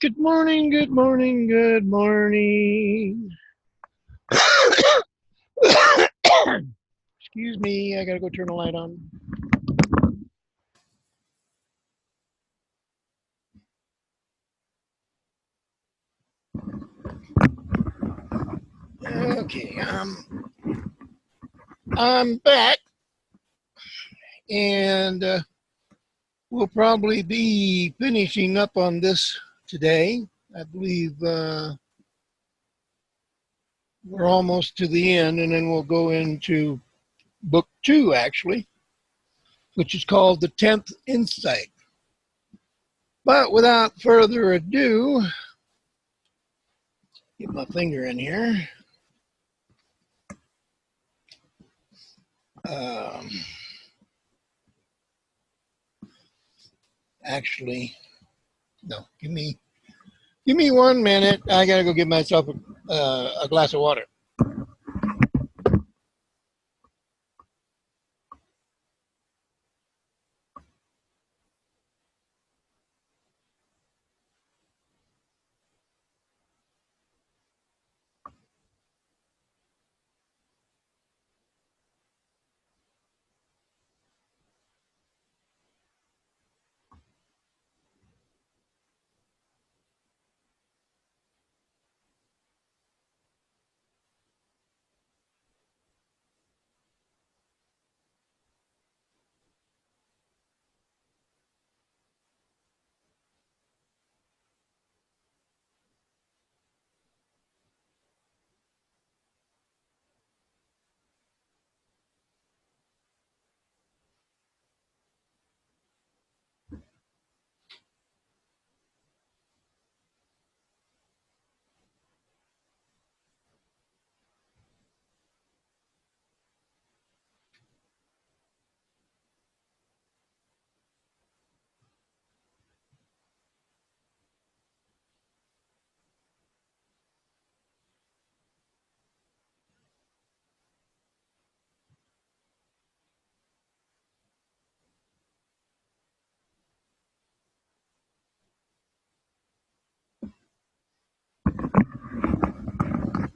Good morning, good morning, good morning. Excuse me, I gotta go turn the light on. Okay, I'm back, and we'll probably be finishing up on this today. I believe we're almost to the end, and then we'll go into book 2, actually, which is called The 10th Insight. But without further ado, get my finger in here. Actually, no, give me 1 minute. I gotta go get myself a glass of water.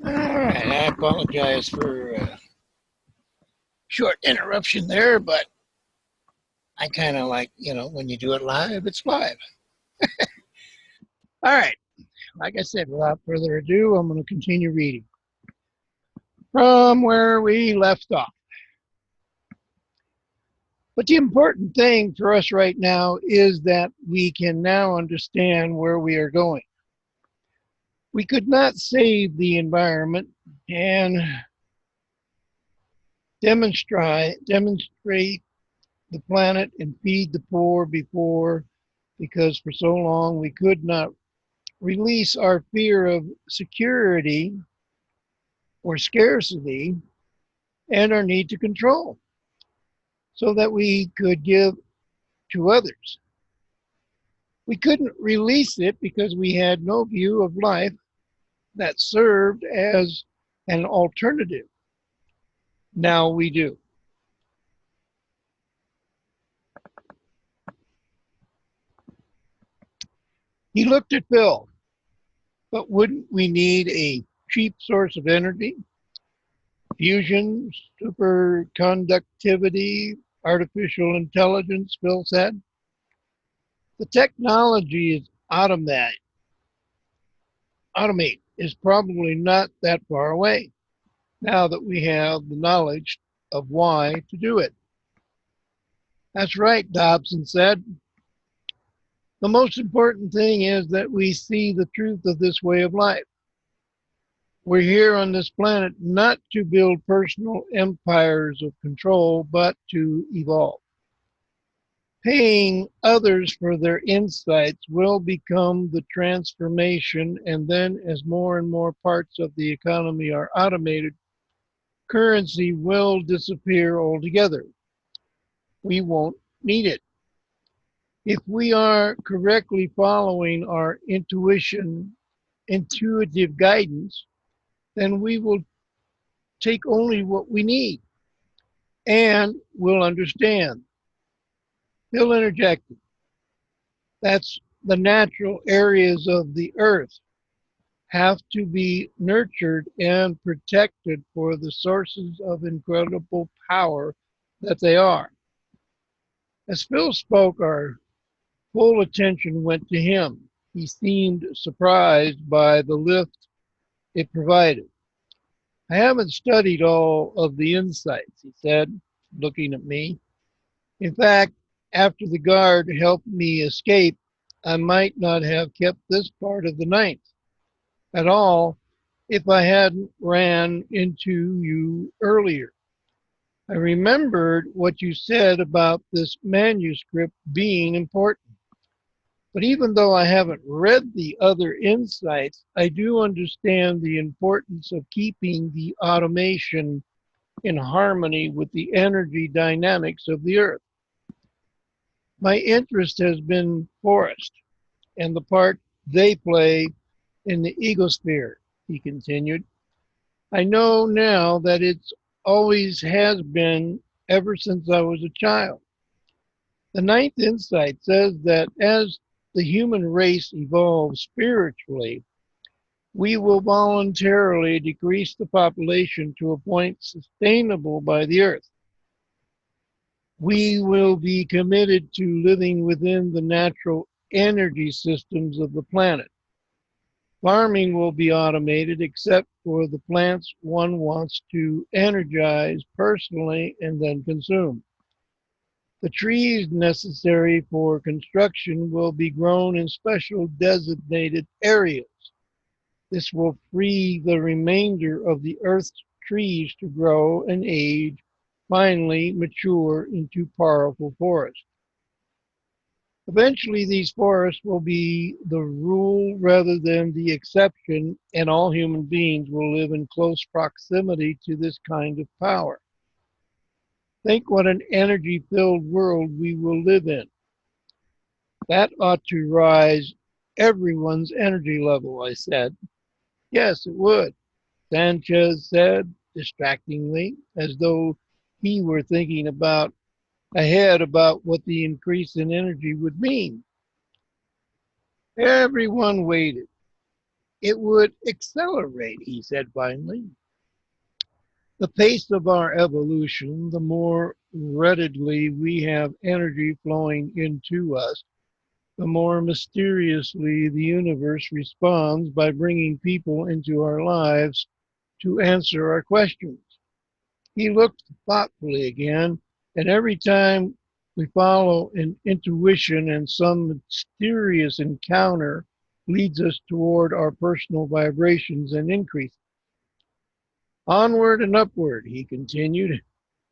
All right, I apologize for short interruption there, but I kind of like, when you do it live, it's live. All right, like I said, without further ado, I'm going to continue reading from where we left off. But the important thing for us right now is that we can now understand where we are going. We could not save the environment and demonstrate the planet and feed the poor before, because for so long we could not release our fear of security or scarcity and our need to control so that we could give to others. We couldn't release it because we had no view of life that served as an alternative. Now we do. He looked at Bill. But wouldn't we need a cheap source of energy? Fusion, superconductivity, artificial intelligence, Bill said. The technology is automate is probably not that far away now that we have the knowledge of why to do it. That's right, Dobson said. The most important thing is that we see the truth of this way of life. We're here on this planet not to build personal empires of control, but to evolve. Paying others for their insights will become the transformation, and then as more and more parts of the economy are automated, currency will disappear altogether. We won't need it. If we are correctly following our intuitive guidance, then we will take only what we need and will understand. Bill interjected. That's The natural areas of the earth have to be nurtured and protected for the sources of incredible power that they are. As Phil spoke, our full attention went to him. He seemed surprised by the lift it provided. I haven't studied all of the insights, he said, looking at me. In fact, after the guard helped me escape, I might not have kept this part of the ninth at all if I hadn't ran into you earlier. I remembered what you said about this manuscript being important. But even though I haven't read the other insights, I do understand the importance of keeping the automation in harmony with the energy dynamics of the earth. My interest has been forest and the part they play in the ecosphere, he continued. I know now that it's always has been ever since I was a child. The ninth insight says that as the human race evolves spiritually, we will voluntarily decrease the population to a point sustainable by the earth. We will be committed to living within the natural energy systems of the planet. Farming will be automated except for the plants one wants to energize personally and then consume. The trees necessary for construction will be grown in special designated areas. This will free the remainder of the earth's trees to grow and age, finally mature into powerful forests. Eventually, these forests will be the rule rather than the exception, and all human beings will live in close proximity to this kind of power. Think what an energy filled world we will live in. That ought to rise everyone's energy level, I said. Yes, it would, Sanchez said distractingly, as though he were thinking ahead about what the increase in energy would mean. Everyone waited. It would accelerate, he said finally. The pace of our evolution, the more readily we have energy flowing into us, the more mysteriously the universe responds by bringing people into our lives to answer our questions. He looked thoughtfully again, and every time we follow an intuition and some mysterious encounter leads us toward our personal vibrations and increase. Onward and upward, he continued,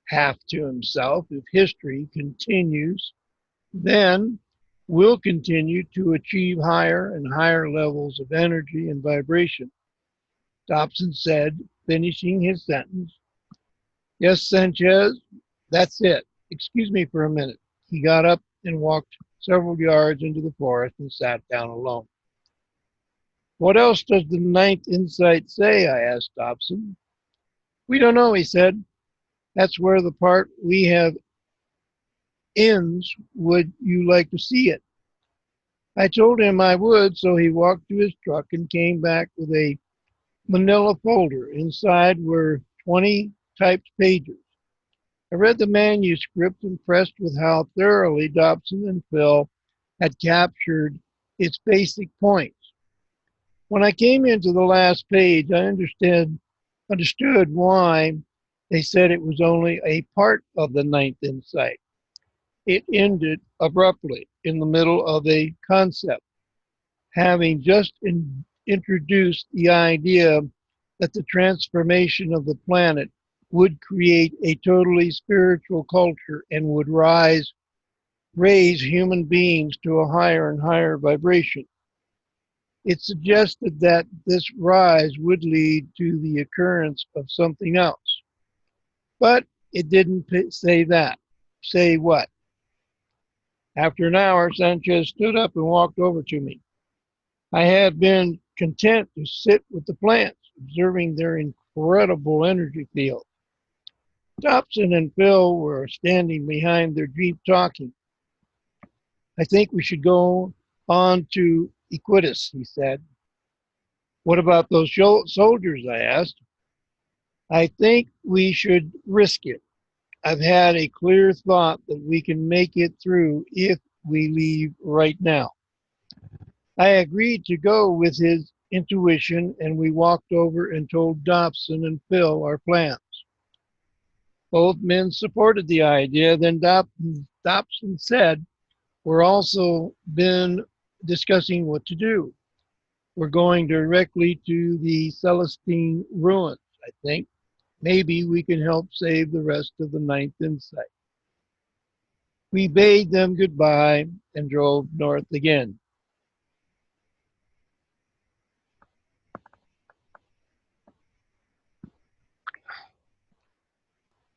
half to himself. If history continues, then we'll continue to achieve higher and higher levels of energy and vibration. Dobson said, finishing his sentence. Yes, Sanchez, that's it. Excuse me for a minute. He got up and walked several yards into the forest and sat down alone. What else does the ninth insight say? I asked Dobson. We don't know, he said. That's where the part we have ends. Would you like to see it? I told him I would, so he walked to his truck and came back with a manila folder. Inside were 20 typed pages. I read the manuscript, impressed with how thoroughly Dobson and Phil had captured its basic points. When I came into the last page, I understood why they said it was only a part of the ninth insight. It ended abruptly in the middle of a concept, having just introduced the idea that the transformation of the planet would create a totally spiritual culture and would raise human beings to a higher and higher vibration. It suggested that this rise would lead to the occurrence of something else. But it didn't say that. Say what? After an hour, Sanchez stood up and walked over to me. I had been content to sit with the plants, observing their incredible energy field. Dobson and Phil were standing behind their Jeep talking. I think we should go On to Equitus, he said. What about those soldiers? I asked. I think we should risk it. I've had a clear thought that we can make it through if we leave right now. I agreed to go with his intuition, and we walked over and told Dobson and Phil our plans. Both men supported the idea. Then Dobson said, we're also been discussing what to do. We're going directly to the Celestine ruins, I think. Maybe we can help save the rest of the Ninth Insight. We bade them goodbye and drove north again.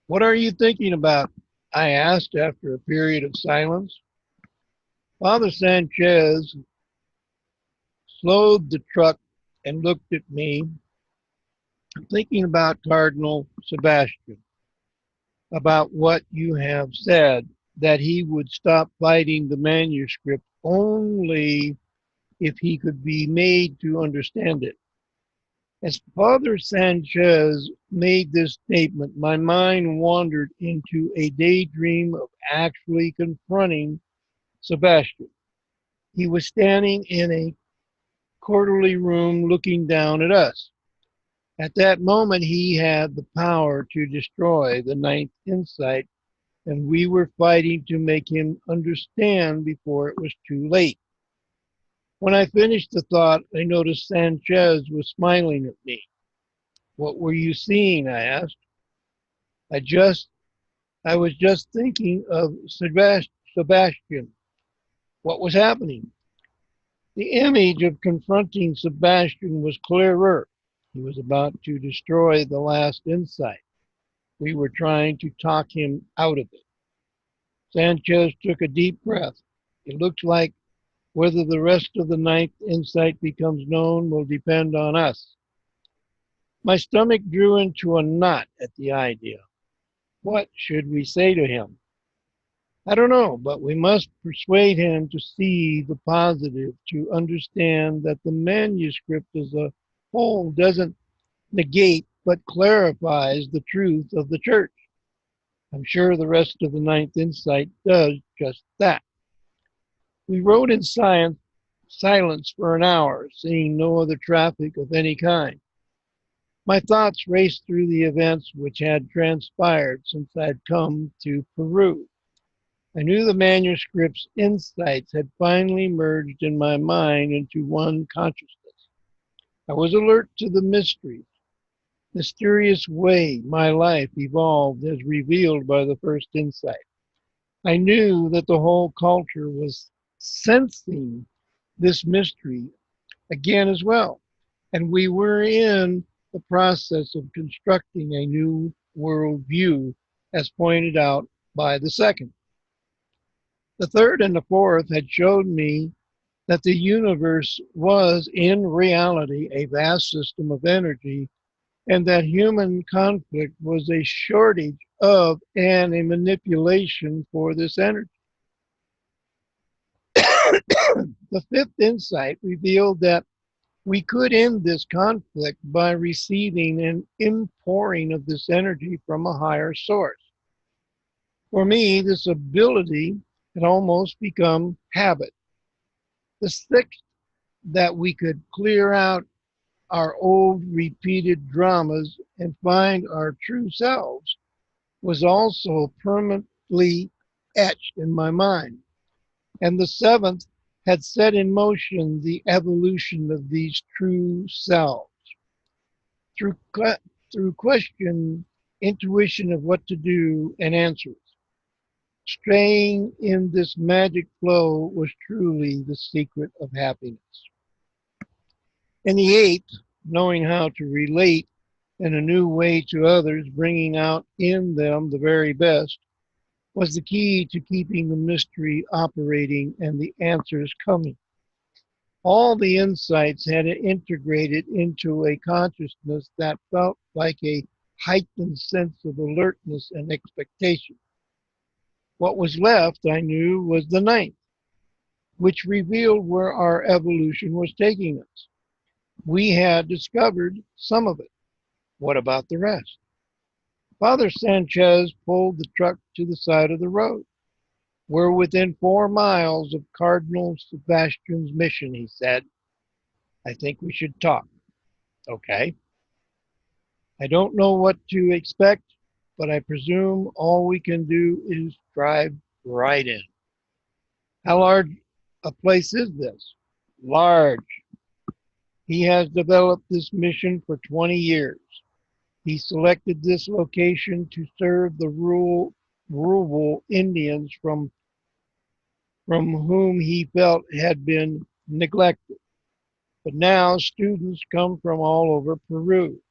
What are you thinking about? I asked after a period of silence. Father Sanchez slowed the truck and looked at me. I'm thinking about Cardinal Sebastian, about what you have said, that he would stop fighting the manuscript only if he could be made to understand it. As Father Sanchez made this statement, my mind wandered into a daydream of actually confronting Sebastian. He was standing in a quarterly room looking down at us. At that moment, he had the power to destroy the Ninth Insight, and we were fighting to make him understand before it was too late. When I finished the thought, I noticed Sanchez was smiling at me. What were you seeing? I asked. I just, I was just thinking of Sebastian. What was happening? The image of confronting Sebastian was clearer. He was about to destroy the last insight. We were trying to talk him out of it. Sanchez took a deep breath. It looks like whether the rest of the ninth insight becomes known will depend on us. My stomach drew into a knot at the idea. What should we say to him? I don't know, but we must persuade him to see the positive, to understand that the manuscript as a whole doesn't negate but clarifies the truth of the church. I'm sure the rest of the ninth insight does just that. We rode in silence for an hour, seeing no other traffic of any kind. My thoughts raced through the events which had transpired since I'd come to Peru. I knew the manuscript's insights had finally merged in my mind into one consciousness. I was alert to the mysterious way my life evolved as revealed by the first insight. I knew that the whole culture was sensing this mystery again as well, and we were in the process of constructing a new worldview, as pointed out by the second. The third and the fourth had showed me that the universe was in reality a vast system of energy and that human conflict was a shortage of and a manipulation for this energy. The fifth insight revealed that we could end this conflict by receiving an impouring of this energy from a higher source. For me, this ability had almost become habit. The sixth, that we could clear out our old repeated dramas and find our true selves, was also permanently etched in my mind. And the seventh had set in motion the evolution of these true selves. Through, through question, intuition of what to do, and answers. Staying in this magic flow was truly the secret of happiness. And the eighth, knowing how to relate in a new way to others, bringing out in them the very best, was the key to keeping the mystery operating and the answers coming. All the insights had integrated into a consciousness that felt like a heightened sense of alertness and expectation. What was left, I knew, was the ninth. which revealed where our evolution was taking us. We had discovered some of it. What about the rest? Father Sanchez pulled the truck to the side of the road. We're within 4 miles of Cardinal Sebastian's mission, he said. I think we should talk. Okay. I don't know what to expect, but I presume all we can do is drive right in. How large a place is this? Large. He has developed this mission for 20 years. He selected this location to serve the rural Indians from whom he felt had been neglected. But now students come from all over Peru.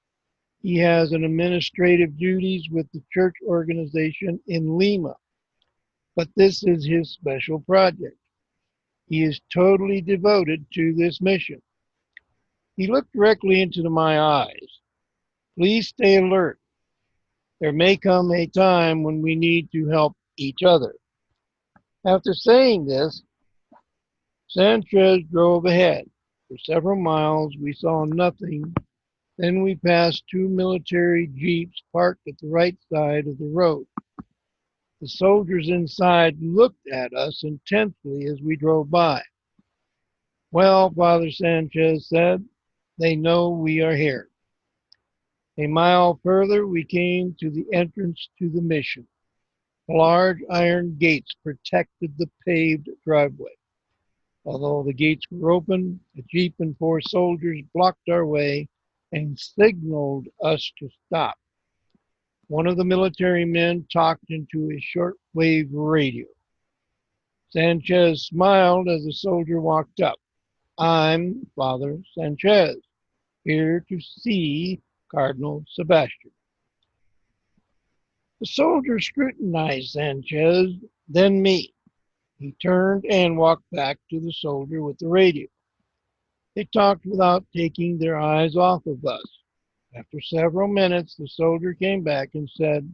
He has an administrative duties with the church organization in Lima, but this is his special project. He is totally devoted to this mission. He looked directly into my eyes. Please stay alert. There may come a time when we need to help each other. After saying this, Sanchez drove ahead. For several miles, we saw nothing. Then we passed two military jeeps parked at the right side of the road. The soldiers inside looked at us intensely as we drove by. Well, Father Sanchez said, they know we are here. A mile further, we came to the entrance to the mission. Large iron gates protected the paved driveway. Although the gates were open, a jeep and four soldiers blocked our way and signaled us to stop. One of the military men talked into a shortwave radio. Sanchez smiled as the soldier walked up. I'm Father Sanchez, here to see Cardinal Sebastian. The soldier scrutinized Sanchez, then me. He turned and walked back to the soldier with the radio. They talked without taking their eyes off of us. After several minutes, the soldier came back and said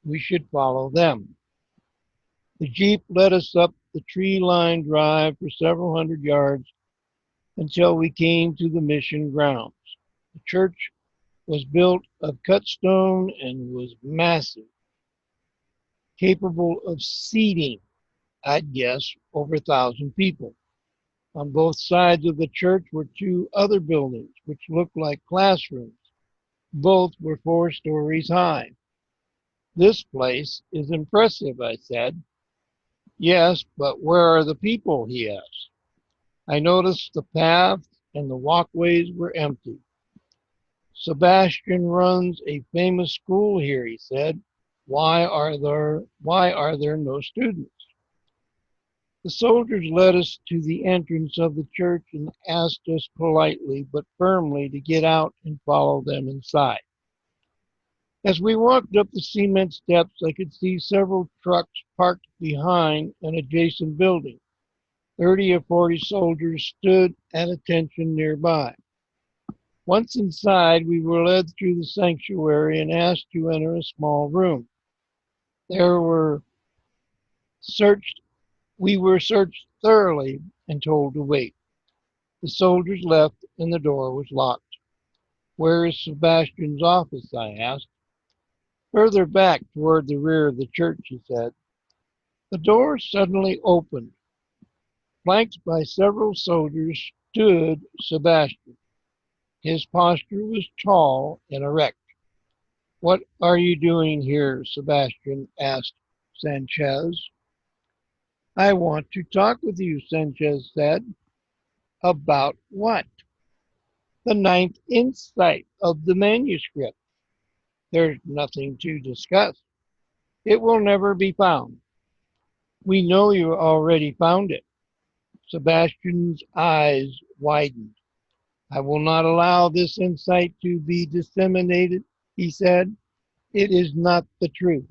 we should follow them. The jeep led us up the tree-lined drive for several hundred yards until we came to the mission grounds. The church was built of cut stone and was massive, capable of seating, I'd guess, over 1,000 people. On both sides of the church were two other buildings, which looked like classrooms. Both were 4 stories high. This place is impressive, I said. Yes, but where are the people? He asked. I noticed the paths and the walkways were empty. Sebastian runs a famous school here, he said. Why are there no students? The soldiers led us to the entrance of the church and asked us politely but firmly to get out and follow them inside. As we walked up the cement steps, I could see several trucks parked behind an adjacent building. 30 or 40 soldiers stood at attention nearby. Once inside, we were led through the sanctuary and asked to enter a small room. We were searched thoroughly and told to wait. The soldiers left and the door was locked. Where is Sebastian's office? I asked. Further back toward the rear of the church, he said. The door suddenly opened. Flanked by several soldiers stood Sebastian. His posture was tall and erect. What are you doing here? Sebastian asked Sanchez. I want to talk with you, Sanchez said. About what? The ninth insight of the manuscript. There's nothing to discuss. It will never be found. We know you already found it. Sebastian's eyes widened. I will not allow this insight to be disseminated, he said. It is not the truth.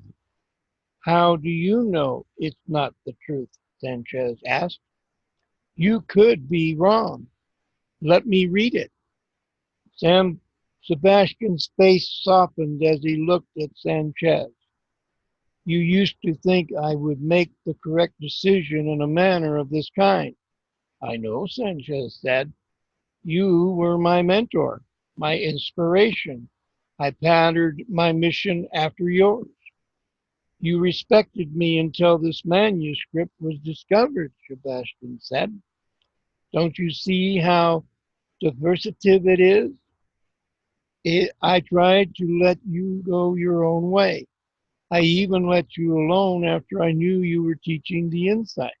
How do you know it's not the truth? Sanchez asked. You could be wrong. Let me read it. Sebastian's face softened as he looked at Sanchez. You used to think I would make the correct decision in a manner of this kind. I know, Sanchez said. You were my mentor, my inspiration. I patterned my mission after yours. You respected me until this manuscript was discovered, Sebastian said. Don't you see how diversitive it is? I tried to let you go your own way. I even let you alone after I knew you were teaching the insights.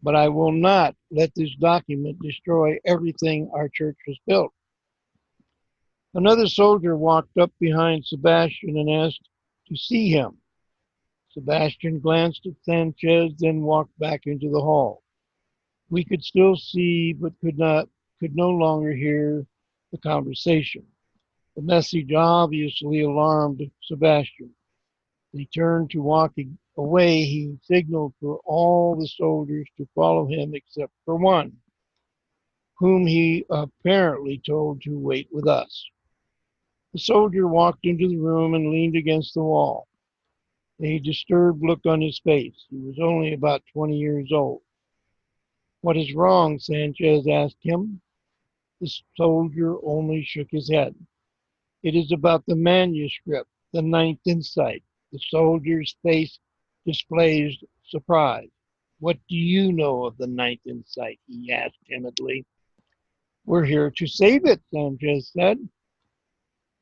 But I will not let this document destroy everything our church has built. Another soldier walked up behind Sebastian and asked to see him. Sebastian glanced at Sanchez, then walked back into the hall. We could still see, but could no longer hear the conversation. The message obviously alarmed Sebastian. He turned to walking away. He signaled for all the soldiers to follow him except for one, whom he apparently told to wait with us. The soldier walked into the room and leaned against the wall, a disturbed look on his face. He was only about 20 years old. What is wrong? Sanchez asked him. The soldier only shook his head. It is about the manuscript, the ninth insight. The soldier's face displays surprise. What do you know of the ninth insight? He asked timidly. We're here to save it, Sanchez said.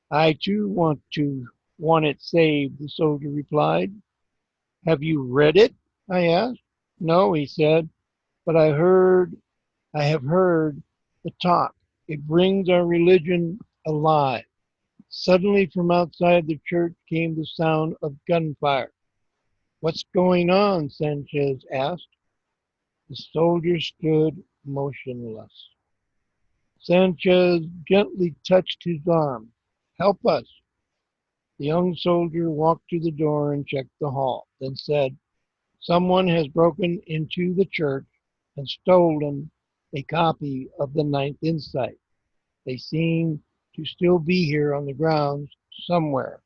I too want it saved, the soldier replied. Have you read it? I asked. No, he said, but I have heard the talk. It brings our religion alive. Suddenly from outside the church came the sound of gunfire. What's going on? Sanchez asked. The soldier stood motionless. Sanchez gently touched his arm. Help us. The young soldier walked to the door and checked the hall, then said, someone has broken into the church and stolen a copy of the ninth insight. They seem to still be here on the grounds somewhere.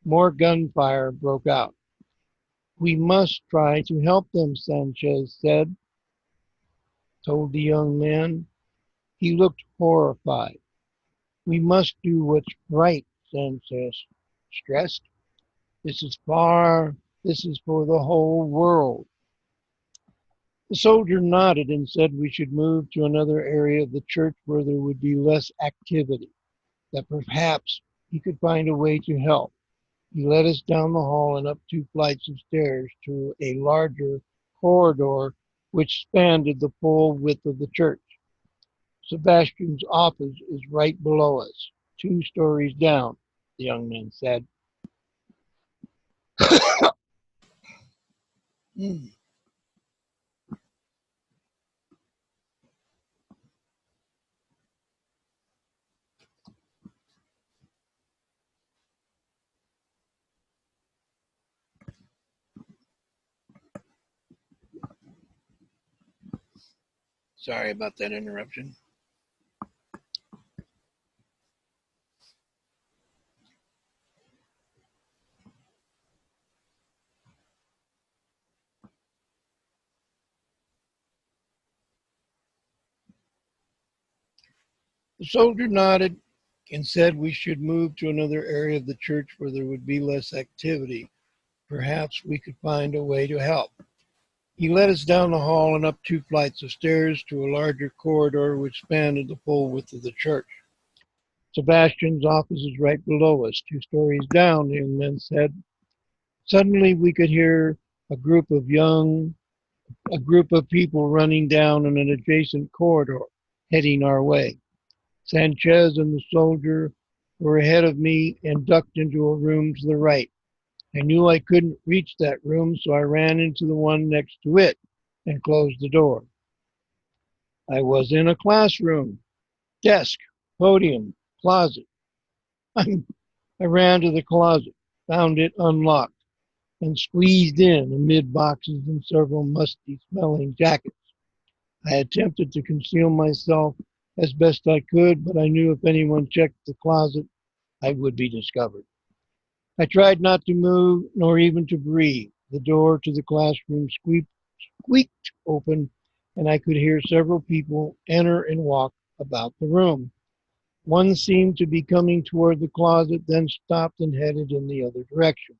More gunfire broke out. We must try to help them, Sanchez said, told the young man. He looked horrified. We must do what's right, Sanchez stressed. This is far, this is for the whole world. The soldier nodded and said we should move to another area of the church where there would be less activity, that perhaps he could find a way to help. He led us down the hall and up 2 flights of stairs to a larger corridor which spanned the full width of the church. Sebastian's office is right below us, 2 stories down, the young man said. Sorry about that interruption. The soldier nodded and said we should move to another area of the church where there would be less activity. Perhaps we could find a way to help. He led us down the hall and up 2 flights of stairs to a larger corridor which spanned the full width of the church. Sebastian's office is right below us, 2 stories down, the young man said. Suddenly we could hear a group of people running down in an adjacent corridor, heading our way. Sanchez and the soldier were ahead of me and ducked into a room to the right. I knew I couldn't reach that room, so I ran into the one next to it and closed the door. I was in a classroom, desk, podium, closet. I ran to the closet, found it unlocked, and squeezed in amid boxes and several musty-smelling jackets. I attempted to conceal myself as best I could, but I knew if anyone checked the closet, I would be discovered. I tried not to move, nor even to breathe. The door to the classroom squeaked open, and I could hear several people enter and walk about the room. One seemed to be coming toward the closet, then stopped and headed in the other direction.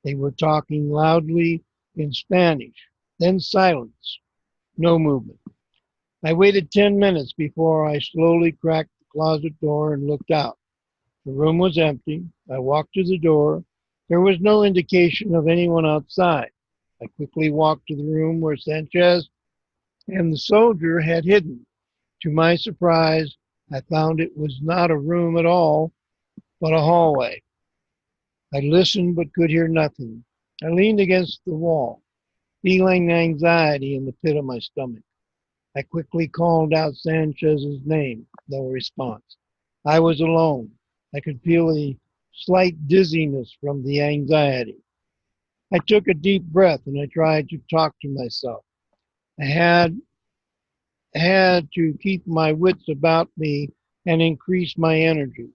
They were talking loudly in Spanish, then silence, no movement. I waited 10 minutes before I slowly cracked the closet door and looked out. The room was empty. I walked to the door. There was no indication of anyone outside. I quickly walked to the room where Sanchez and the soldier had hidden. To my surprise, I found it was not a room at all, but a hallway. I listened but could hear nothing. I leaned against the wall, feeling anxiety in the pit of my stomach. I quickly called out Sanchez's name. No response. I was alone. I could feel a slight dizziness from the anxiety. I took a deep breath and I tried to talk to myself. I had to keep my wits about me and increase my energy.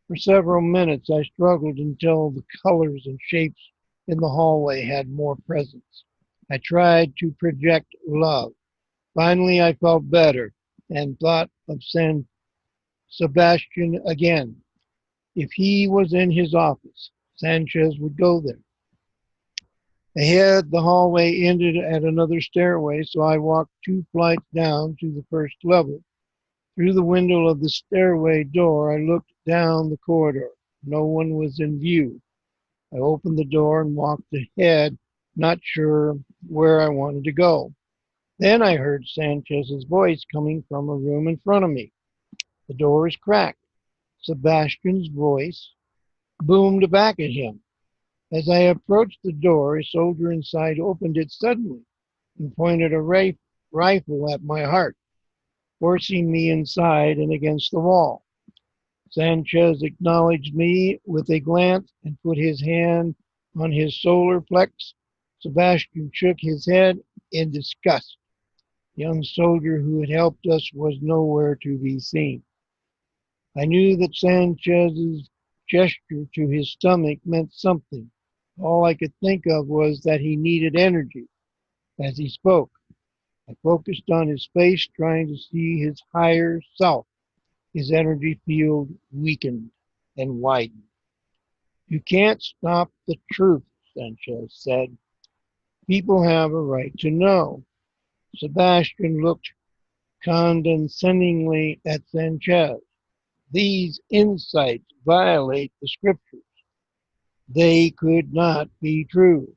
For several minutes I struggled until the colors and shapes in the hallway had more presence. I tried to project love. Finally I felt better and thought of San Sebastian again. If he was in his office, Sanchez would go there. Ahead, the hallway ended at another stairway, so I walked 2 flights down to the first level. Through the window of the stairway door, I looked down the corridor. No one was in view. I opened the door and walked ahead, not sure where I wanted to go. Then I heard Sanchez's voice coming from a room in front of me. The door was cracked. Sebastian's voice boomed back at him. As I approached the door, a soldier inside opened it suddenly and pointed a rifle at my heart, forcing me inside and against the wall. Sanchez acknowledged me with a glance and put his hand on his solar plex. Sebastian shook his head in disgust. The young soldier who had helped us was nowhere to be seen. I knew that Sanchez's gesture to his stomach meant something. All I could think of was that he needed energy as he spoke. I focused on his face, trying to see his higher self. His energy field weakened and widened. You can't stop the truth, Sanchez said. People have a right to know. Sebastian looked condescendingly at Sanchez. These insights violate the scriptures. They could not be true.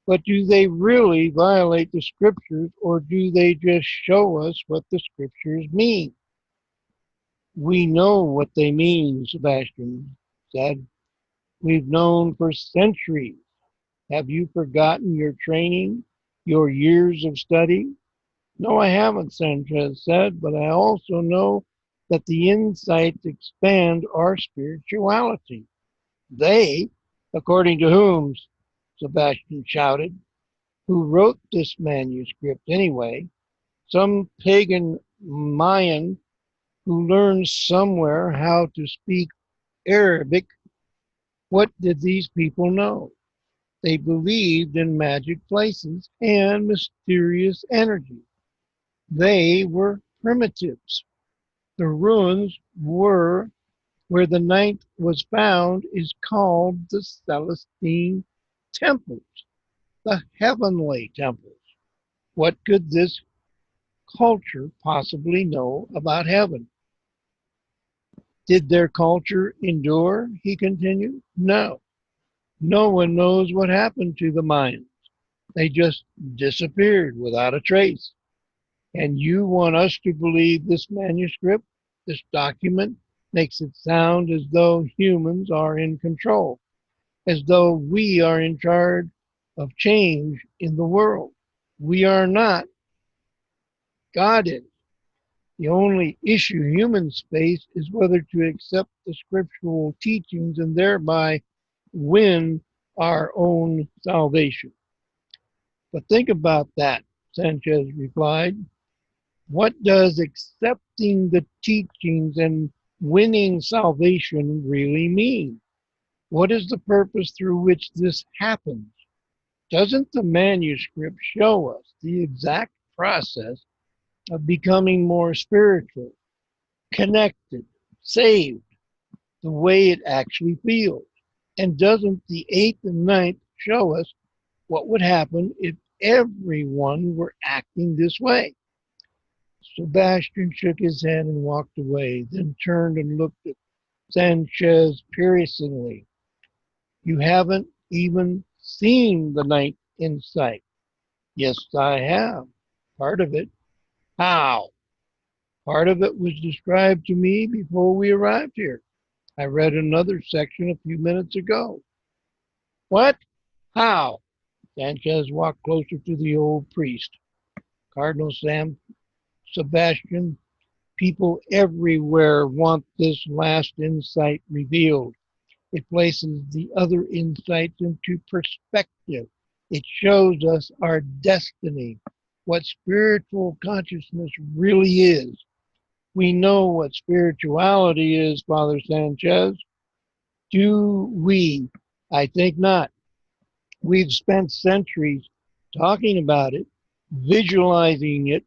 But do they really violate the scriptures, or do they just show us what the scriptures mean? We know what they mean, Sebastian said. We've known for centuries. Have you forgotten your training, your years of study? No, I haven't, Sanchez said, but I also know that the insights expand our spirituality. They, according to whom? Sebastian shouted. Who wrote this manuscript anyway? Some pagan Mayan who learned somewhere how to speak Arabic. What did these people know? They believed in magic places and mysterious energy. They were primitives. The ruins were where the ninth was found is called the Celestine temples, the heavenly temples. What could this culture possibly know about heaven? Did their culture endure? He continued. No. No one knows what happened to the Mayans. They just disappeared without a trace. And you want us to believe this manuscript, this document, makes it sound as though humans are in control, as though we are in charge of change in the world. We are not. God is. The only issue humans face is whether to accept the scriptural teachings and thereby win our own salvation. But think about that, Sanchez replied. What does accepting the teachings and winning salvation really mean? What is the purpose through which this happens? Doesn't the manuscript show us the exact process of becoming more spiritual, connected, saved, the way it actually feels? And doesn't the eighth and ninth show us what would happen if everyone were acting this way? Sebastian shook his head and walked away, then turned and looked at Sanchez piercingly. You haven't even seen the ninth insight. Yes, I have. Part of it. How? Part of it was described to me before we arrived here. I read another section a few minutes ago. What? How? Sanchez walked closer to the old priest. Cardinal Sam Sebastian, people everywhere want this last insight revealed. It places the other insights into perspective. It shows us our destiny, what spiritual consciousness really is. We know what spirituality is, Father Sanchez. Do we? I think not. We've spent centuries talking about it, visualizing it,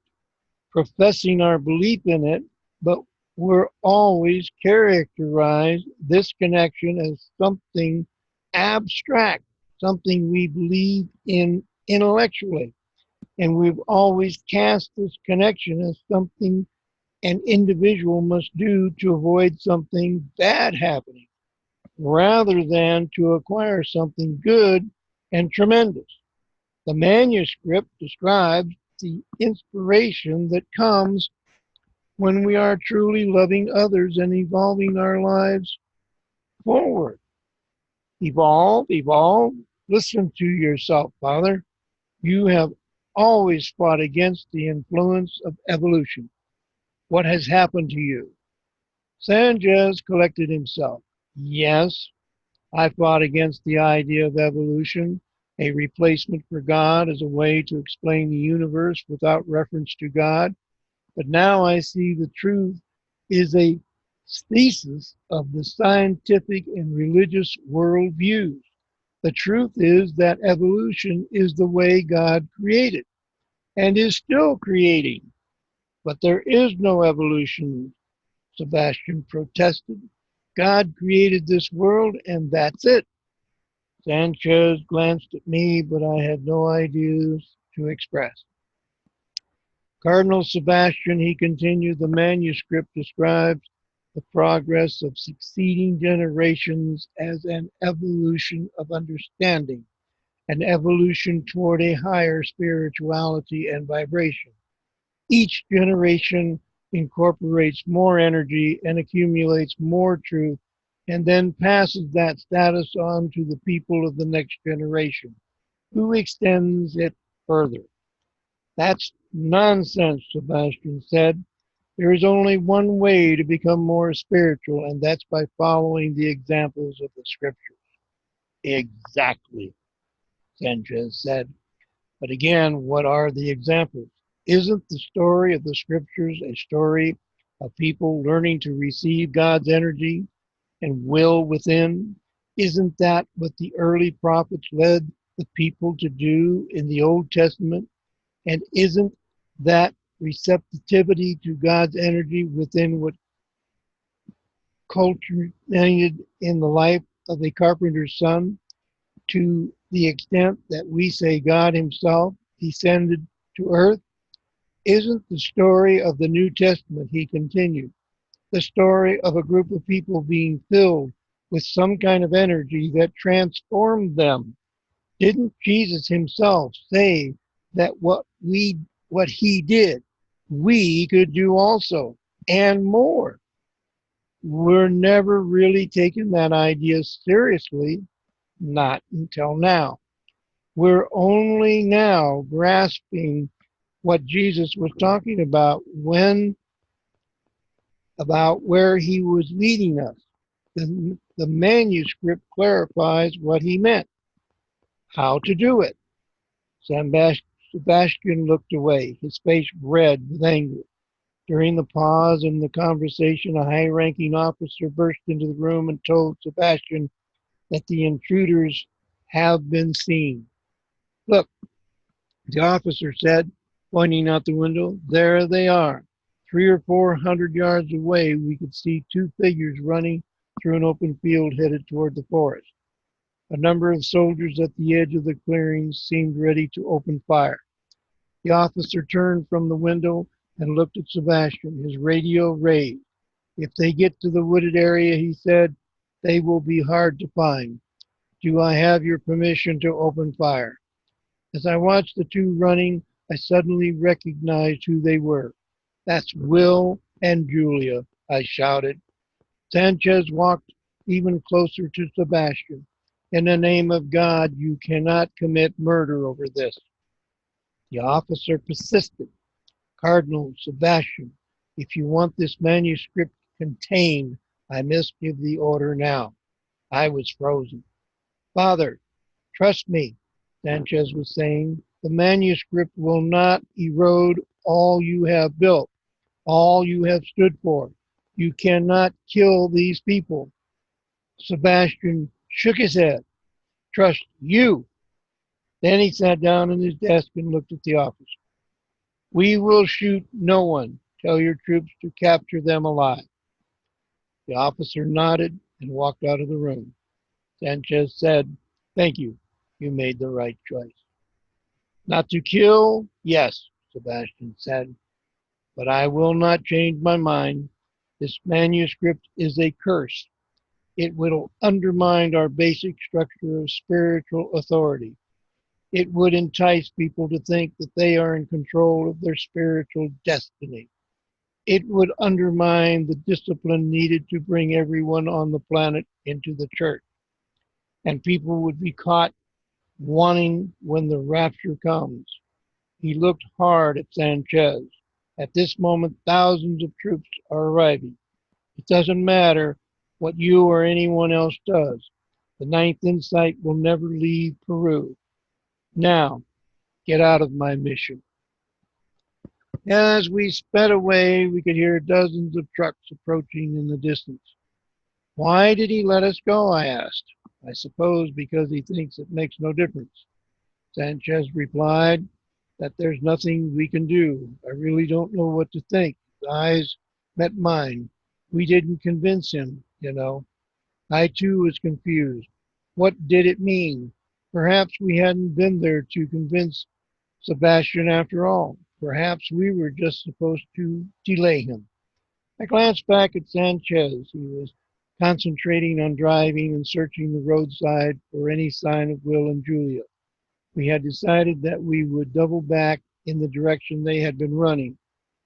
professing our belief in it, but we're always characterized this connection as something abstract, something we believe in intellectually. And we've always cast this connection as something an individual must do to avoid something bad happening, rather than to acquire something good and tremendous. The manuscript describes the inspiration that comes when we are truly loving others and evolving our lives forward. Evolve, evolve. Listen to yourself, Father. You have always fought against the influence of evolution. What has happened to you? Sanchez collected himself. Yes, I fought against the idea of evolution, a replacement for God as a way to explain the universe without reference to God. But now I see the truth is a thesis of the scientific and religious worldviews. The truth is that evolution is the way God created and is still creating. But there is no evolution, Sebastian protested. God created this world and that's it. Sanchez glanced at me, but I had no ideas to express. Cardinal Sebastian, he continued, the manuscript describes the progress of succeeding generations as an evolution of understanding, an evolution toward a higher spirituality and vibration. Each generation incorporates more energy and accumulates more truth, and then passes that status on to the people of the next generation, who extends it further. That's nonsense, Sebastian said. There is only one way to become more spiritual, and that's by following the examples of the scriptures. Exactly, Sanchez said. But again, what are the examples? Isn't the story of the scriptures a story of people learning to receive God's energy and will within? Isn't that what the early prophets led the people to do in the Old Testament? And isn't that receptivity to God's energy within what culminated in the life of a carpenter's son, to the extent that we say God himself descended to earth? Isn't the story of the New Testament, he continued, the story of a group of people being filled with some kind of energy that transformed them? Didn't Jesus himself say that what he did, we could do also, and more? We're never really taking that idea seriously, not until now. We're only now grasping what Jesus was talking about about where he was leading us. The manuscript clarifies what he meant, how to do it. Sebastian looked away, his face red with anger. During the pause in the conversation, a high-ranking officer burst into the room and told Sebastian that the intruders have been seen. Look, the officer said, Pointing out the window, there they are. 300 or 400 yards away, we could see two figures running through an open field headed toward the forest. A number of soldiers at the edge of the clearing seemed ready to open fire. The officer turned from the window and looked at Sebastian, his radio raised. If they get to the wooded area, he said, they will be hard to find. Do I have your permission to open fire? As I watched the two running, I suddenly recognized who they were. That's Will and Julia, I shouted. Sanchez walked even closer to Sebastian. In the name of God, you cannot commit murder over this. The officer persisted. Cardinal Sebastian, if you want this manuscript contained, I must give the order now. I was frozen. Father, trust me, Sanchez was saying. The manuscript will not erode all you have built, all you have stood for. You cannot kill these people. Sebastian shook his head. Trust you. Then he sat down at his desk and looked at the officer. We will shoot no one. Tell your troops to capture them alive. The officer nodded and walked out of the room. Sanchez said, thank you. You made the right choice. Not to kill? Yes, Sebastian said, but I will not change my mind. This manuscript is a curse. It will undermine our basic structure of spiritual authority. It would entice people to think that they are in control of their spiritual destiny. It would undermine the discipline needed to bring everyone on the planet into the church. And people would be caught wanting when the rapture comes. He looked hard at Sanchez. At this moment, thousands of troops are arriving. It doesn't matter what you or anyone else does. The Ninth Insight will never leave Peru. Now, get out of my mission. As we sped away, we could hear dozens of trucks approaching in the distance. Why did he let us go? I asked. I suppose because he thinks it makes no difference. Sanchez replied that there's nothing we can do. I really don't know what to think. His eyes met mine. We didn't convince him, you know. I too was confused. What did it mean? Perhaps we hadn't been there to convince Sebastian after all. Perhaps we were just supposed to delay him. I glanced back at Sanchez. He was concentrating on driving and searching the roadside for any sign of Will and Julia. We had decided that we would double back in the direction they had been running,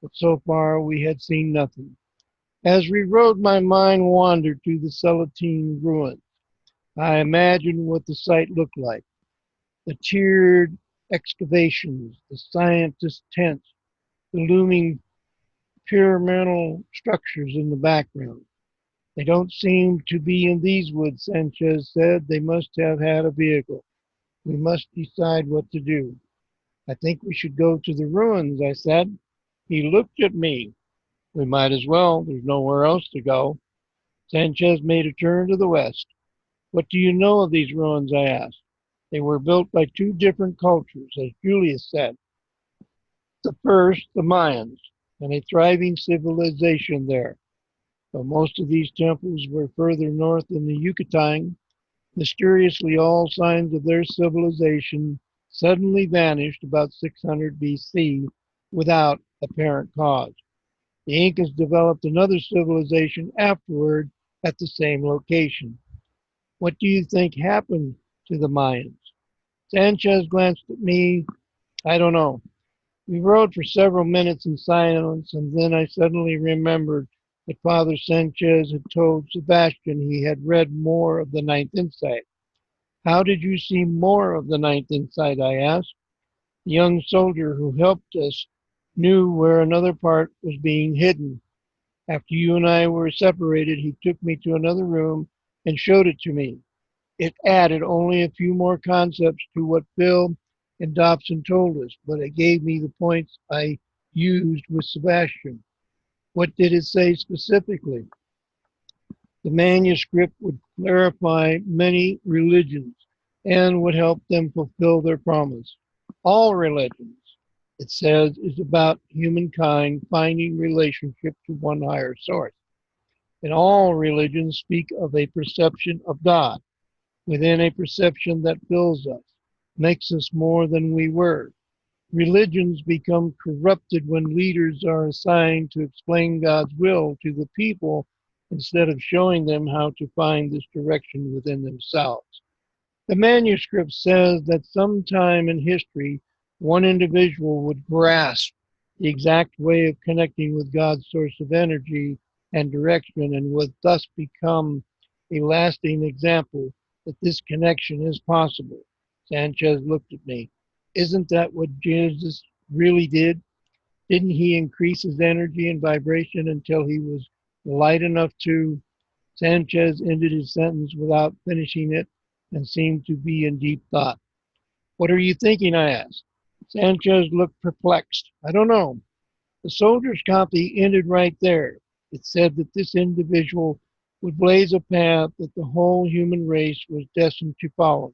but so far we had seen nothing. As we rode, my mind wandered to the Celestine ruins. I imagined what the site looked like. The tiered excavations, the scientists' tents, the looming pyramidal structures in the background. They don't seem to be in these woods, Sanchez said. They must have had a vehicle. We must decide what to do. I think we should go to the ruins, I said. He looked at me. We might as well. There's nowhere else to go. Sanchez made a turn to the west. What do you know of these ruins? I asked. They were built by two different cultures, as Julius said. The first, the Mayans, and a thriving civilization there. Though most of these temples were further north in the Yucatan, mysteriously all signs of their civilization suddenly vanished about 600 BC without apparent cause. The Incas developed another civilization afterward at the same location. What do you think happened to the Mayans? Sanchez glanced at me. I don't know. We rode for several minutes in silence, and then I suddenly remembered that Father Sanchez had told Sebastian he had read more of the Ninth Insight. How did you see more of the Ninth Insight? I asked. The young soldier who helped us knew where another part was being hidden. After you and I were separated, he took me to another room and showed it to me. It added only a few more concepts to what Phil and Dobson told us, but it gave me the points I used with Sebastian. What did it say specifically? The manuscript would clarify many religions and would help them fulfill their promise. All religions. it says, is about humankind finding relationship to one higher source. And all religions speak of a perception of God within a perception that fills us, makes us more than we were. Religions become corrupted when leaders are assigned to explain God's will to the people instead of showing them how to find this direction within themselves. The manuscript says that sometime in history, one individual would grasp the exact way of connecting with God's source of energy and direction and would thus become a lasting example that this connection is possible. Sanchez looked at me. Isn't that what Jesus really did? Didn't he increase his energy and vibration until he was light enough to? Sanchez ended his sentence without finishing it and seemed to be in deep thought. What are you thinking? I asked. Sanchez looked perplexed. I don't know. The soldier's copy ended right there. It said that this individual would blaze a path that the whole human race was destined to follow,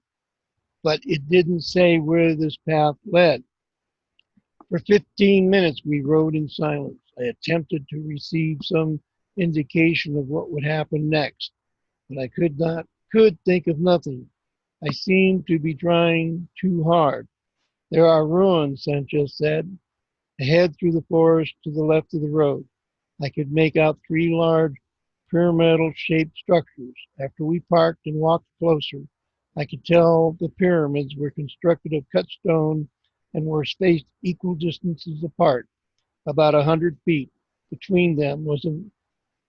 but it didn't say where this path led. For 15 minutes we rode in silence. I attempted to receive some indication of what would happen next, but I could think of nothing. I seemed to be trying too hard. There are ruins, Sanchez said, ahead through the forest to the left of the road. I could make out three large pyramidal shaped structures. After we parked and walked closer, I could tell the pyramids were constructed of cut stone and were spaced equal distances apart, about 100 feet. Between them was an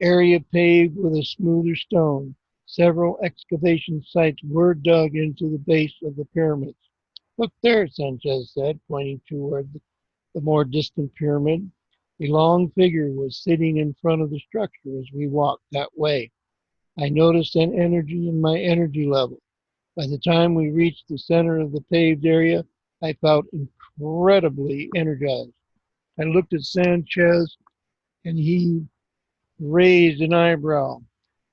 area paved with a smoother stone. Several excavation sites were dug into the base of the pyramids. Look there, Sanchez said, pointing toward the more distant pyramid. A long figure was sitting in front of the structure as we walked that way. I noticed an energy in my energy level. By the time we reached the center of the paved area, I felt incredibly energized. I looked at Sanchez and he raised an eyebrow.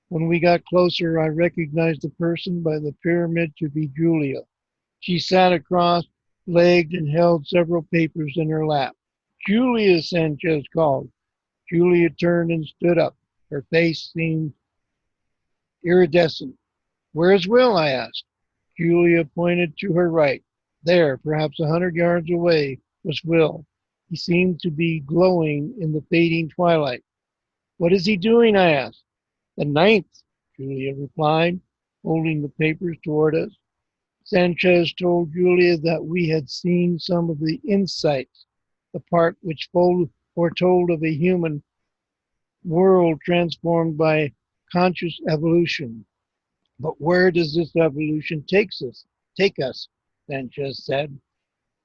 When we got closer, I recognized the person by the pyramid to be Julia. She sat cross-legged and held several papers in her lap. Julia, Sanchez called. Julia turned and stood up. Her face seemed iridescent. Where's Will? I asked. Julia pointed to her right. There, perhaps 100 yards away, was Will. He seemed to be glowing in the fading twilight. What is he doing? I asked. The ninth, Julia replied, holding the papers toward us. Sanchez told Julia that we had seen some of the insights, the part which foretold of a human world transformed by conscious evolution. But where does this evolution take us? Sanchez said.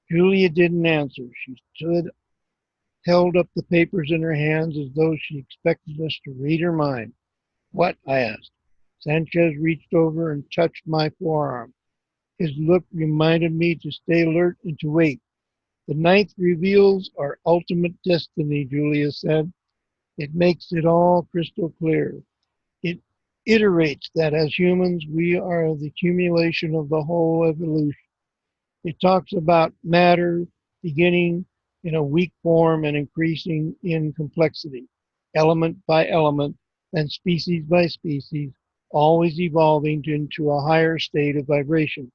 Julia didn't answer. She stood, held up the papers in her hands as though she expected us to read her mind. What? I asked. Sanchez reached over and touched my forearm. His look reminded me to stay alert and to wait. The ninth reveals our ultimate destiny, Julia said. It makes it all crystal clear. It iterates that as humans, we are the accumulation of the whole evolution. It talks about matter beginning in a weak form and increasing in complexity, element by element, and species by species, always evolving into a higher state of vibration.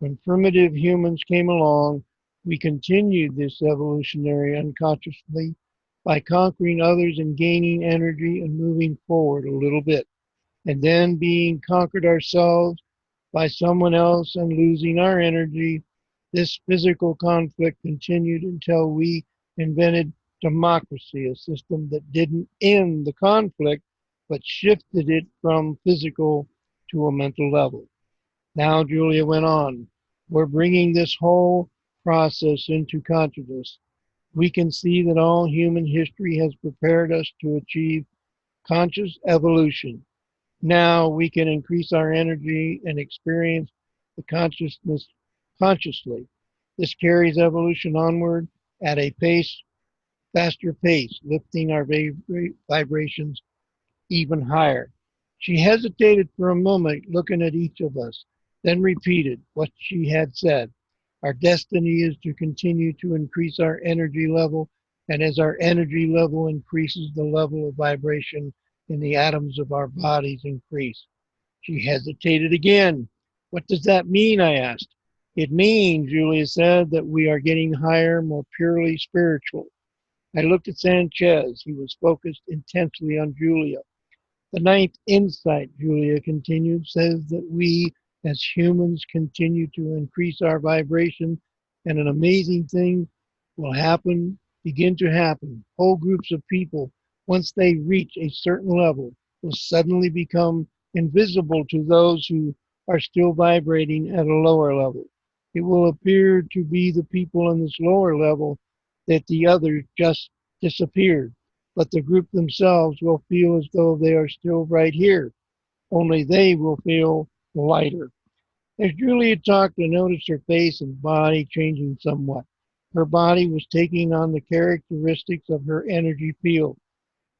When primitive humans came along, we continued this evolutionary unconsciously by conquering others and gaining energy and moving forward a little bit, and then being conquered ourselves by someone else and losing our energy. This physical conflict continued until we invented democracy, a system that didn't end the conflict but shifted it from physical to a mental level. Now, Julia went on, we're bringing this whole process into consciousness. We can see that all human history has prepared us to achieve conscious evolution. Now we can increase our energy and experience the consciousness consciously. This carries evolution onward at a faster pace, lifting our vibrations even higher. She hesitated for a moment, looking at each of us, then repeated what she had said. Our destiny is to continue to increase our energy level, and as our energy level increases, the level of vibration in the atoms of our bodies increase. She hesitated again. What does that mean? I asked. It means, Julia said, that we are getting higher, more purely spiritual. I looked at Sanchez. He was focused intensely on Julia. The ninth insight, Julia continued, says that we as humans continue to increase our vibration, and an amazing thing will begin to happen. Whole groups of people, once they reach a certain level, will suddenly become invisible to those who are still vibrating at a lower level. It will appear to be the people on this lower level that the others just disappeared, but the group themselves will feel as though they are still right here, only they will feel lighter. As Julia talked, I noticed her face and body changing somewhat. Her body was taking on the characteristics of her energy field.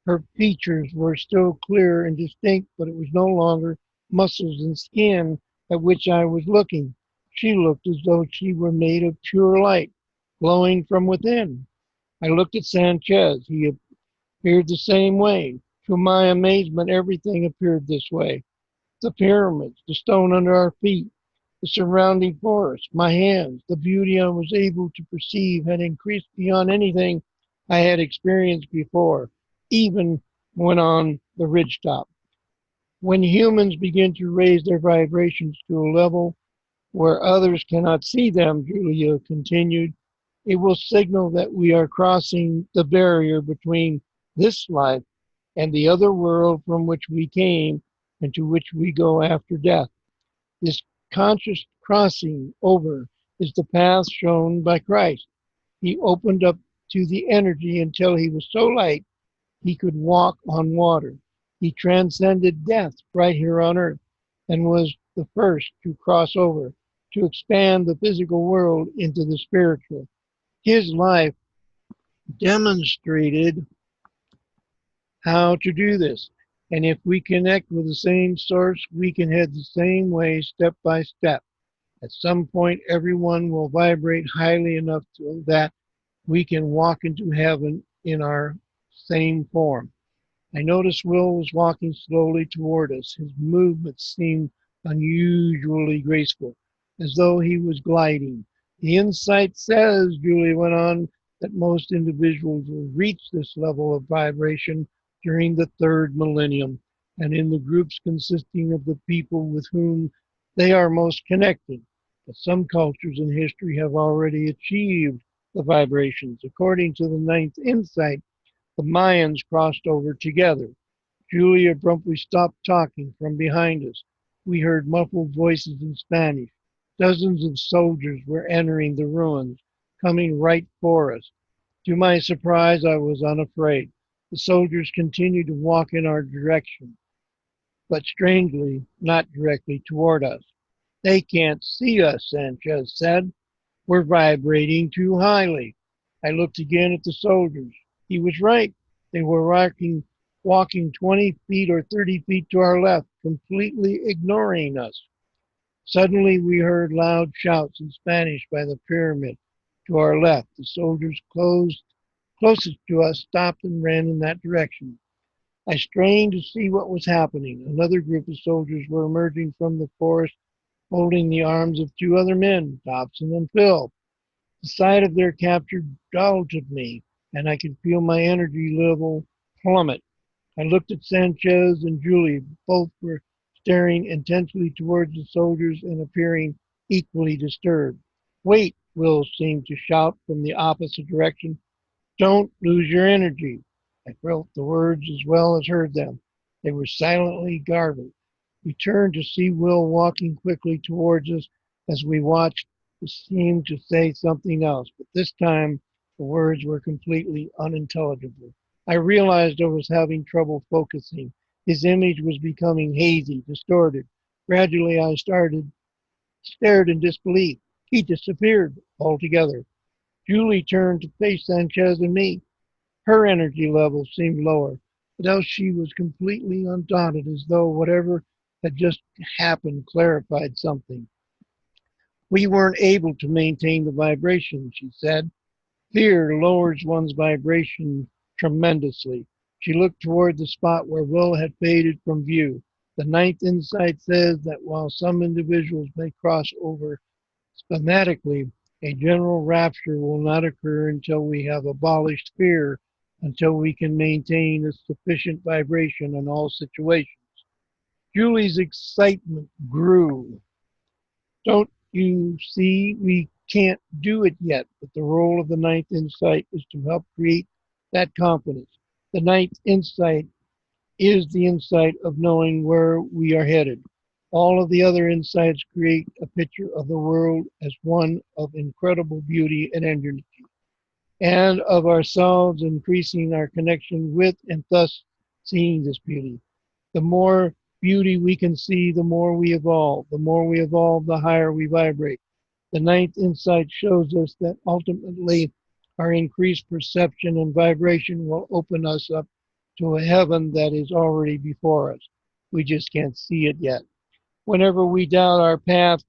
Her features were still clear and distinct, but it was no longer muscles and skin at which I was looking. She looked as though she were made of pure light, glowing from within. I looked at Sanchez. He appeared the same way. To my amazement, everything appeared this way. The pyramids, the stone under our feet, the surrounding forest, my hands, the beauty I was able to perceive had increased beyond anything I had experienced before, even when on the ridgetop. When humans begin to raise their vibrations to a level where others cannot see them, Julia continued, it will signal that we are crossing the barrier between this life and the other world from which we came and to which we go after death. This conscious crossing over is the path shown by Christ. He opened up to the energy until he was so light he could walk on water. He transcended death right here on earth and was the first to cross over, to expand the physical world into the spiritual. His life demonstrated how to do this. And if we connect with the same source, we can head the same way step by step. At some point, everyone will vibrate highly enough so that we can walk into heaven in our same form. I noticed Will was walking slowly toward us. His movements seemed unusually graceful, as though he was gliding. The insight says, Julie went on, that most individuals will reach this level of vibration during the third millennium, and in the groups consisting of the people with whom they are most connected. But some cultures in history have already achieved the vibrations. According to the ninth insight, the Mayans crossed over together. Julia abruptly stopped talking from behind us. We heard muffled voices in Spanish. Dozens of soldiers were entering the ruins, coming right for us. To my surprise, I was unafraid. The soldiers continued to walk in our direction, but strangely, not directly toward us. They can't see us, Sanchez said. We're vibrating too highly. I looked again at the soldiers. He was right. They were walking 20 feet or 30 feet to our left, completely ignoring us. Suddenly, we heard loud shouts in Spanish by the pyramid to our left. The soldiers closest to us stopped and ran in that direction. I strained to see what was happening. Another group of soldiers were emerging from the forest, holding the arms of two other men, Dobson and Phil. The sight of their capture jolted me, and I could feel my energy level plummet. I looked at Sanchez and Julie. Both were staring intensely towards the soldiers and appearing equally disturbed. Wait, Will seemed to shout from the opposite direction. Don't lose your energy. I felt the words as well as heard them. They were silently garbled. We turned to see Will walking quickly towards us. As we watched, he seemed to say something else, but this time the words were completely unintelligible. I realized I was having trouble focusing. His image was becoming hazy, distorted. Gradually I stared in disbelief. He disappeared altogether. Julie turned to face Sanchez and me. Her energy level seemed lower, but else she was completely undaunted, as though whatever had just happened clarified something. We weren't able to maintain the vibration, she said. Fear lowers one's vibration tremendously. She looked toward the spot where Will had faded from view. The ninth insight says that while some individuals may cross over schematically, a general rapture will not occur until we have abolished fear, until we can maintain a sufficient vibration in all situations. Julie's excitement grew. Don't you see, we can't do it yet, but the role of the ninth insight is to help create that confidence. The ninth insight is the insight of knowing where we are headed. All of the other insights create a picture of the world as one of incredible beauty and energy, and of ourselves increasing our connection with and thus seeing this beauty. The more beauty we can see, the more we evolve. The more we evolve, the higher we vibrate. The ninth insight shows us that ultimately our increased perception and vibration will open us up to a heaven that is already before us. We just can't see it yet. Whenever we doubt our path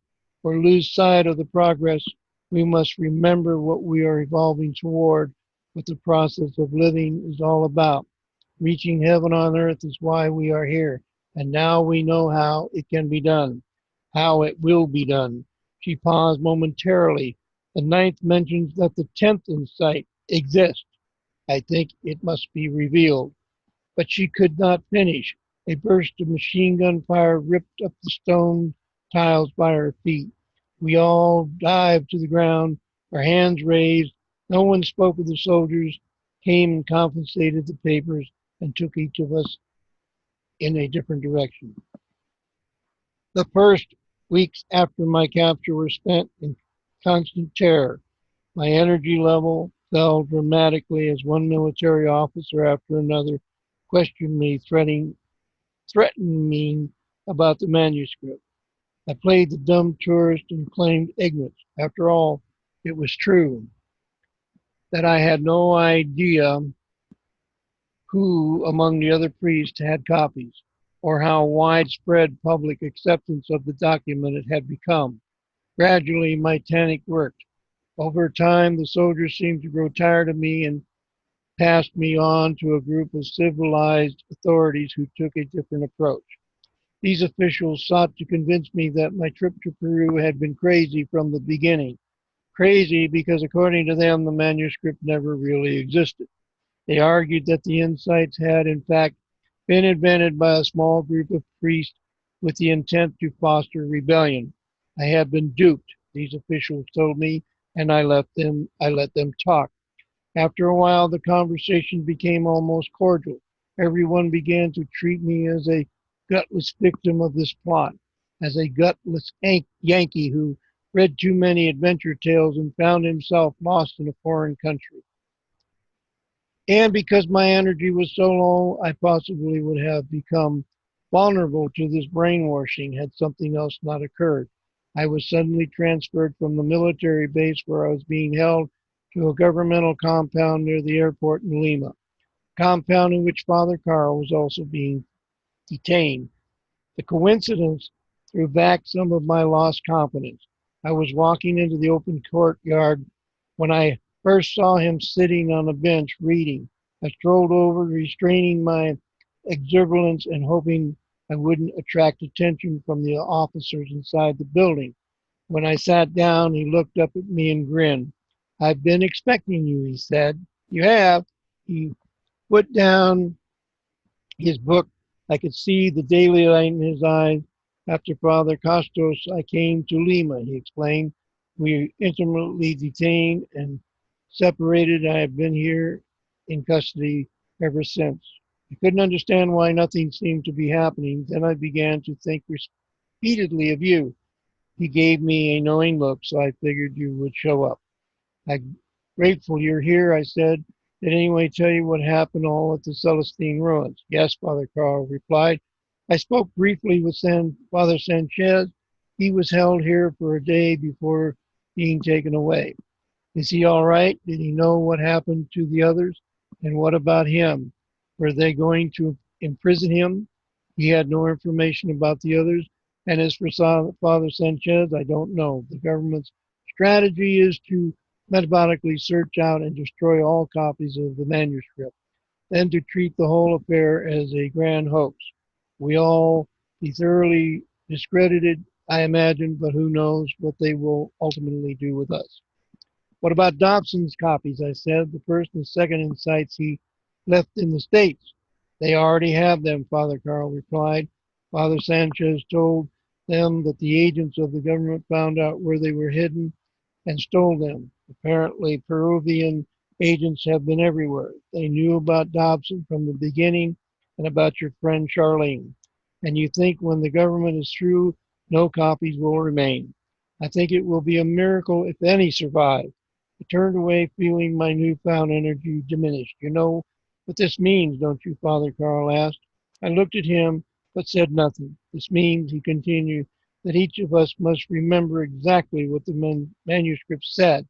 or lose sight of the progress, we must remember what we are evolving toward, what the process of living is all about. Reaching heaven on earth is why we are here, and now we know how it can be done, how it will be done. She paused momentarily. The ninth mentions that the tenth insight exists. I think it must be revealed. But she could not finish. A burst of machine gun fire ripped up the stone tiles by her feet. We all dived to the ground, our hands raised. No one spoke of the soldiers, came and confiscated the papers, and took each of us in a different direction. The first weeks after my capture were spent in constant terror. My energy level fell dramatically as one military officer after another questioned me, threatened me about the manuscript. I played the dumb tourist and claimed ignorance. After all, it was true that I had no idea who among the other priests had copies, or how widespread public acceptance of the document it had become. Gradually, my tactic worked. Over time, the soldiers seemed to grow tired of me and passed me on to a group of civilized authorities who took a different approach. These officials sought to convince me that my trip to Peru had been crazy from the beginning. Crazy because, according to them, the manuscript never really existed. They argued that the insights had, in fact, been invented by a small group of priests with the intent to foster rebellion. I had been duped, these officials told me, and I let them talk. After a while, the conversation became almost cordial. Everyone began to treat me as a gutless victim of this plot, as a gutless Yankee who read too many adventure tales and found himself lost in a foreign country. And because my energy was so low, I possibly would have become vulnerable to this brainwashing had something else not occurred. I was suddenly transferred from the military base where I was being held to a governmental compound near the airport in Lima, compound in which Father Carl was also being detained. The coincidence threw back some of my lost confidence. I was walking into the open courtyard when I first saw him sitting on a bench reading. I strolled over, restraining my exuberance and hoping I wouldn't attract attention from the officers inside the building. When I sat down, he looked up at me and grinned. I've been expecting you, he said. You have? He put down his book. I could see the daily light in his eyes. After Father Costos, I came to Lima, he explained. We were intimately detained and separated. I have been here in custody ever since. I couldn't understand why nothing seemed to be happening. Then I began to think repeatedly of you. He gave me a knowing look, so I figured you would show up. I'm grateful you're here, I said. Did anyone tell you what happened all at the Celestine ruins? Yes, Father Carl replied. I spoke briefly with Father Sanchez. He was held here for a day before being taken away. Is he all right? Did he know what happened to the others? And what about him? Were they going to imprison him? He had no information about the others. And as for Father Sanchez, I don't know. The government's strategy is to methodically search out and destroy all copies of the manuscript, then to treat the whole affair as a grand hoax. We all be thoroughly discredited, I imagine, but who knows what they will ultimately do with us. What about Dobson's copies? I said. The first and second insights he left in the States. They already have them, Father Carl replied. Father Sanchez told them that the agents of the government found out where they were hidden and stole them. Apparently, Peruvian agents have been everywhere. They knew about Dobson from the beginning and about your friend Charlene. And you think when the government is through, no copies will remain. I think it will be a miracle if any survive. I turned away, feeling my newfound energy diminished. You know what this means, don't you, Father Carl asked. I looked at him, but said nothing. This means, he continued, that each of us must remember exactly what the manuscript said.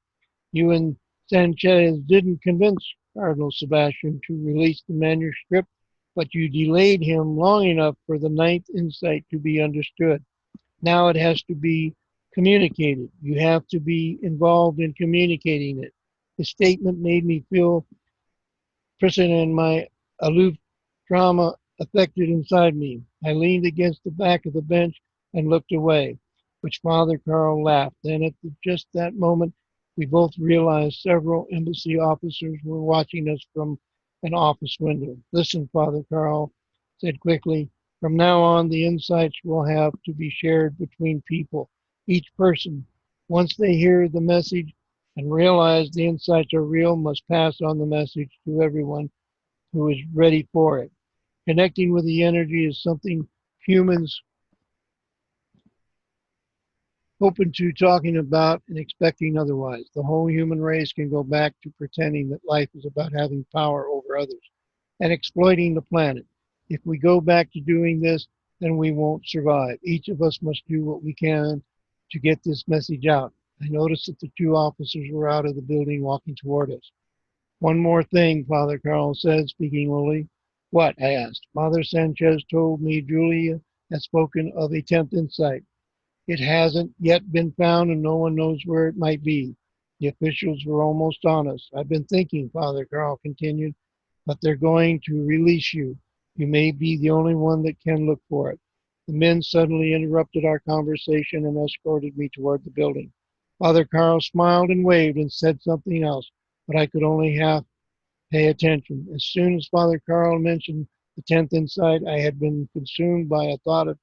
You and Sanchez didn't convince Cardinal Sebastian to release the manuscript, but you delayed him long enough for the ninth insight to be understood. Now it has to be communicated. You have to be involved in communicating it. His statement made me feel prison and my aloof drama affected inside me. I leaned against the back of the bench and looked away, which Father Carl laughed. Then at just that moment, we both realized several embassy officers were watching us from an office window. Listen, Father Carl said quickly, from now on, the insights will have to be shared between people. Each person, once they hear the message and realize the insights are real, must pass on the message to everyone who is ready for it. Connecting with the energy is something humans open to talking about and expecting otherwise. The whole human race can go back to pretending that life is about having power over others and exploiting the planet. If we go back to doing this, then we won't survive. Each of us must do what we can to get this message out. I noticed that the two officers were out of the building walking toward us. One more thing, Father Carl said, speaking lowly. What? I asked. Father Sanchez told me Julia had spoken of a 10th insight. It hasn't yet been found and no one knows where it might be. The officials were almost on us. I've been thinking, Father Carl continued, but they're going to release you. You may be the only one that can look for it. The men suddenly interrupted our conversation and escorted me toward the building. Father Carl smiled and waved and said something else, but I could only half pay attention. As soon as Father Carl mentioned the 10th insight, I had been consumed by a thought of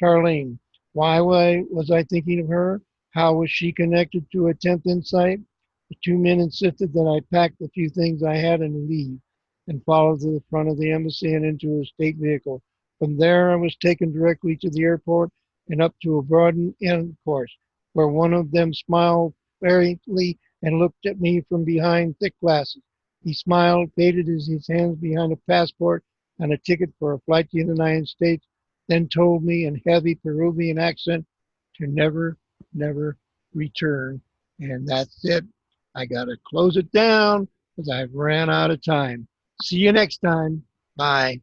Charlene. Why was I thinking of her? How was she connected to a 10th insight? The two men insisted that I pack the few things I had and leave, and follow to the front of the embassy and into a state vehicle. From there, I was taken directly to the airport and up to a broadened concourse, where one of them smiled faintly and looked at me from behind thick glasses. He smiled, faded his hands behind a passport and a ticket for a flight to the United States, then told me in heavy Peruvian accent to never, never return. And that's it. I got to close it down because I've ran out of time. See you next time. Bye.